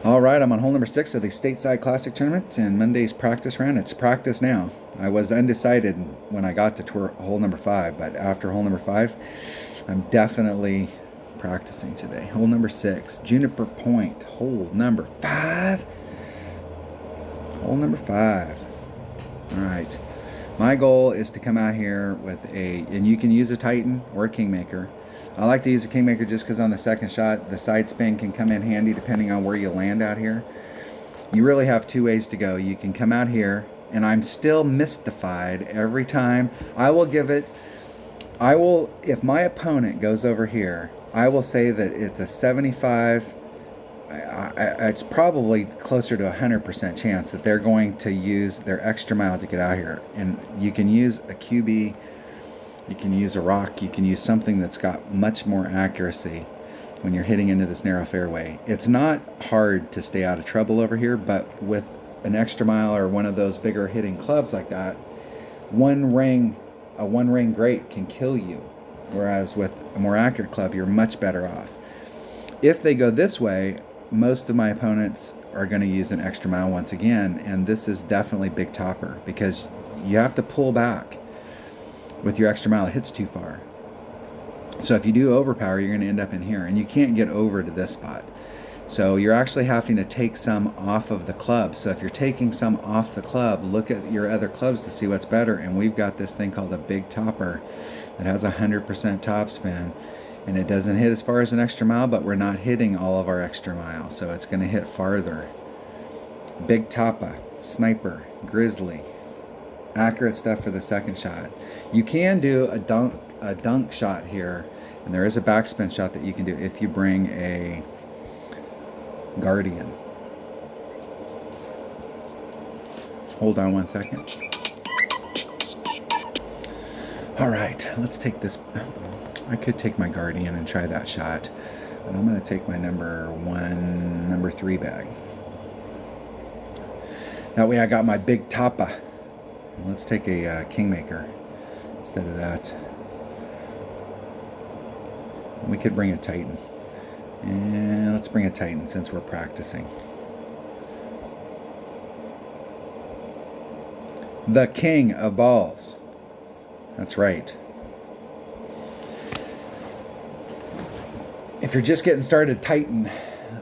All right, I'm on hole number 6 of the Stateside Classic Tournament and Monday's practice round. It's practice now. I was undecided when I got to hole number 5, but after hole number 5, I'm definitely practicing today. Hole number 6, Juniper Point. Hole number 5. Hole number 5. All right. My goal is to come out here with and you can use a Titan or a Kingmaker. I like to use a Kingmaker just because on the second shot, the side spin can come in handy depending on where you land out here. You really have two ways to go. You can come out here, and I'm still mystified every time. If my opponent goes over here, I will say that it's a 75, it's probably closer to 100% chance that they're going to use their extra mile to get out here. And you can use a QB, you can use a rock, you can use something that's got much more accuracy when you're hitting into this narrow fairway. It's not hard to stay out of trouble over here, but with an extra mile or one of those bigger hitting clubs like that, a one ring great can kill you. Whereas with a more accurate club, you're much better off. If they go this way, most of my opponents are going to use an extra mile once again, and this is definitely big topper because you have to pull back. With your extra mile, it hits too far. So if you do overpower, you're going to end up in here, and you can't get over to this spot. So you're actually having to take some off of the club. So if you're taking some off the club, look at your other clubs to see what's better. And we've got this thing called a big topper that has 100% topspin, and it doesn't hit as far as an extra mile, but we're not hitting all of our extra miles, so it's going to hit farther. Big Toppa, Sniper, Grizzly. Accurate stuff for the second shot. You can do a dunk shot here, and there is a backspin shot that you can do if you bring a Guardian. Hold on one second. All right, let's take this. I could take my Guardian and try that shot, but I'm going to take my number 3 bag. That way I got my big Toppa. Let's take a Kingmaker instead of that. We could bring a Titan. And let's bring a Titan since we're practicing. The King of Balls. That's right. If you're just getting started, Titan.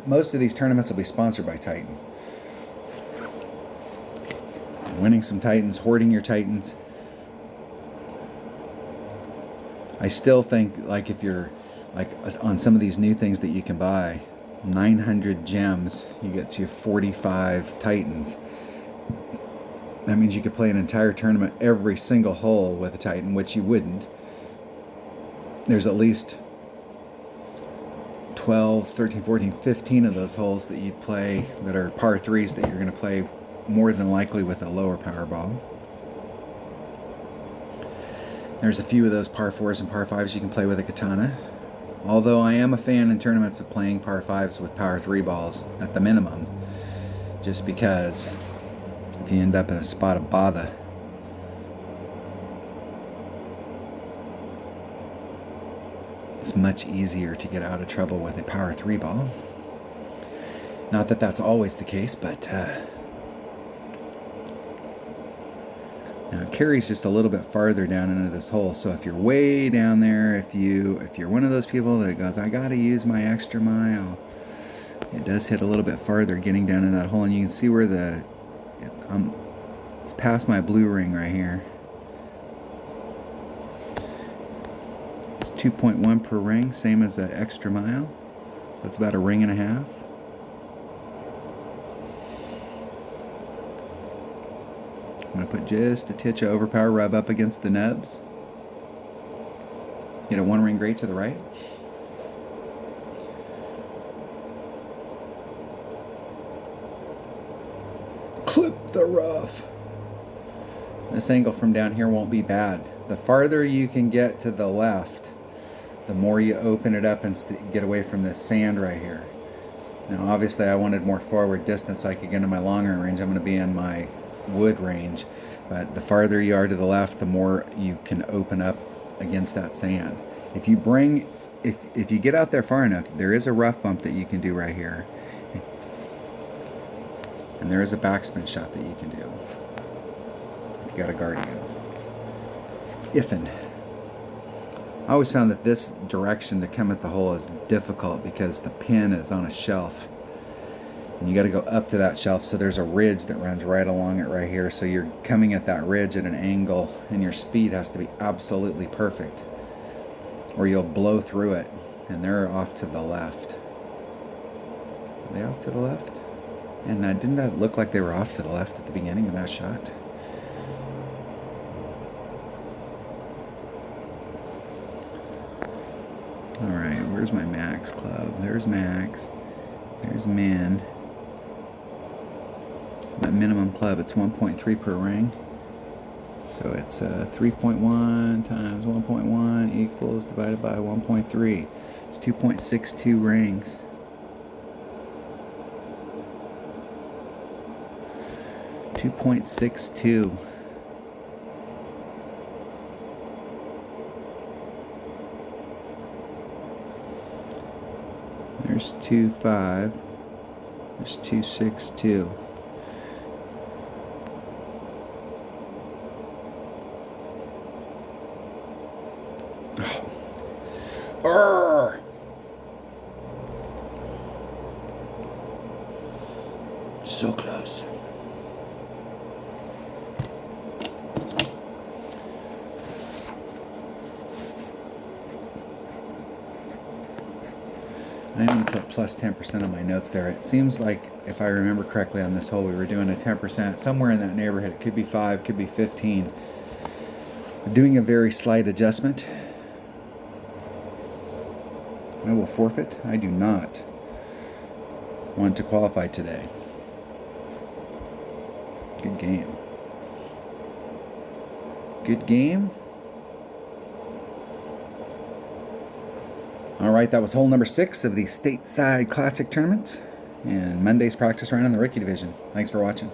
Most of these tournaments will be sponsored by Titan. Winning some Titans, hoarding your Titans. I still think, like, if you're like on some of these new things that you can buy, 900 gems, you get you 45 Titans. That means you could play an entire tournament every single hole with a Titan, which you wouldn't. There's at least 12, 13, 14, 15 of those holes that you'd play that are par 3s that you're going to play more than likely with a lower power ball. There's a few of those par 4s and par 5s you can play with a katana. Although I am a fan in tournaments of playing par 5s with power 3 balls at the minimum, just because if you end up in a spot of bother, it's much easier to get out of trouble with a power 3 ball. Not that that's always the case, but now it carries just a little bit farther down into this hole. So if you're way down there, if you're one of those people that goes, I gotta use my extra mile, it does hit a little bit farther getting down in that hole, and you can see where it's past my blue ring right here. It's 2.1 per ring, same as an extra mile, so it's about a ring and a half. I'm going to put just a titch of overpower rub up against the nubs. Get a 1 ring great to the right. Clip the rough. This angle from down here won't be bad. The farther you can get to the left, the more you open it up and get away from this sand right here. Now obviously I wanted more forward distance so I could get into my longer range. I'm going to be in my wood range, but the farther you are to the left, the more you can open up against that sand. If you get out there far enough, there is a rough bump that you can do right here. And there is a backspin shot that you can do if you got a guardian. Ifin. I always found that this direction to come at the hole is difficult because the pin is on a shelf. And you got to go up to that shelf, so there's a ridge that runs right along it right here. So you're coming at that ridge at an angle, and your speed has to be absolutely perfect, or you'll blow through it. And they're off to the left. Are they off to the left? And didn't that look like they were off to the left at the beginning of that shot? Alright, where's my max club? There's max. There's min. My minimum club, it's 1.3 per ring. So it's 3.1 times 1.1 equals divided by 1.3. It's 2.62 rings. .62. There's 2.5. There's 2.62. Oh. So close. I'm going to put plus 10% on my notes there. It seems like, if I remember correctly on this hole, we were doing a 10%, somewhere in that neighborhood. It could be 5, could be 15. We're doing a very slight adjustment. I will forfeit. I do not want to qualify today. Good game. Good game. All right, that was hole number 6 of the Stateside Classic Tournament and Monday's practice round in the rookie division. Thanks for watching.